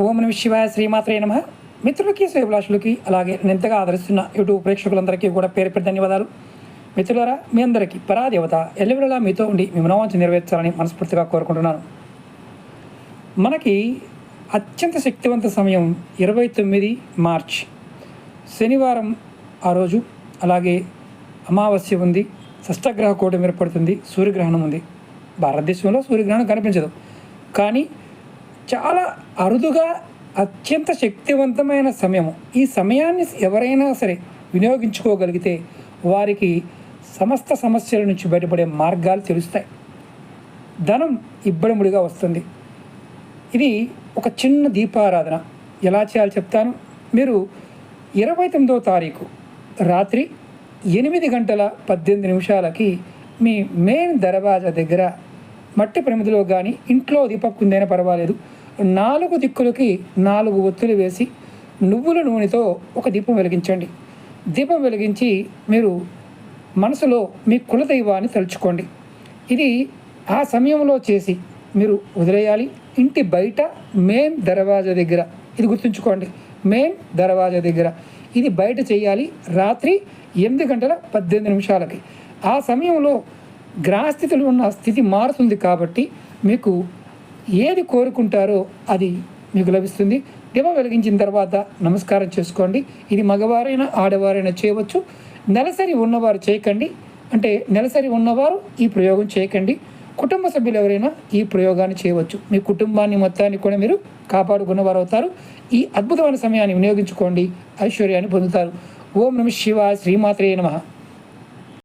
ఓం నమ శివాయ, శ్రీమాత్రే నమ. మిత్రులకి, శ్రేభిలాషులకి, అలాగే నేను ఎంతగా ఆదరిస్తున్న యూట్యూబ్ ప్రేక్షకులందరికీ కూడా పేరు పేరు ధన్యవాదాలు. మిత్రులారా, మీ అందరికీ పరాదేవత ఎల్లవేళలా మీతో ఉండి మీ మనోవాంఛ నెరవేర్చాలని మనస్ఫూర్తిగా కోరుకుంటున్నాను. మనకి అత్యంత శక్తివంత సమయం 29 మార్చ్ శనివారం. ఆ రోజు అలాగే అమావాస్య ఉంది, షష్టగ్రహ కూటమి ఏర్పడుతుంది, సూర్యగ్రహణం ఉంది. భారతదేశంలో సూర్యగ్రహణం కనిపించదు, కానీ చాలా అరుదుగా అత్యంత శక్తివంతమైన సమయము. ఈ సమయాన్ని ఎవరైనా సరే వినియోగించుకోగలిగితే వారికి సమస్త సమస్యల నుంచి బయటపడే మార్గాలు తెలుస్తాయి. ధనం ఇబ్బడిముడిగా వస్తుంది. ఇది ఒక చిన్న దీపారాధన ఎలా చేయాలో చెప్తాను. మీరు 29వ తారీఖు రాత్రి 8 గంటల 18 నిమిషాలకి మీ మెయిన్ దర్వాజా దగ్గర మట్టి ప్రమిదిలో కానీ ఇంట్లో దీపకుందైనా పర్వాలేదు, 4 దిక్కులకి 4 ఒత్తులు వేసి నువ్వుల నూనెతో ఒక దీపం వెలిగించండి. దీపం వెలిగించి మీరు మనసులో మీ కులదైవాన్ని తలుచుకోండి. ఇది ఆ సమయంలో చేసి మీరు వదిలేయాలి. ఇంటి బయట మెయిన్ దర్వాజా దగ్గర, ఇది గుర్తుంచుకోండి, మెయిన్ దర్వాజా దగ్గర ఇది బయట చేయాలి. రాత్రి 8 గంటల 18 నిమిషాలకి. ఆ సమయంలో గ్రహస్థితిలో ఉన్న స్థితి మారుతుంది కాబట్టి మీకు ఏది కోరుకుంటారో అది మీకు లభిస్తుంది. దీపం వెలిగించిన తర్వాత నమస్కారం చేసుకోండి. ఇది మగవారైనా ఆడవారైనా చేయవచ్చు. నెలసరి ఉన్నవారు చేయకండి, అంటే నెలసరి ఉన్నవారు ఈ ప్రయోగం చేయకండి. కుటుంబ సభ్యులు ఎవరైనా ఈ ప్రయోగాన్ని చేయవచ్చు. మీ కుటుంబాన్ని మొత్తాన్ని కూడా మీరు కాపాడుకున్నవారు అవుతారు. ఈ అద్భుతమైన సమయాన్ని వినియోగించుకోండి, ఐశ్వర్యాన్ని పొందుతారు. ఓం నమ శివాయ, శ్రీమాత్రే నమః.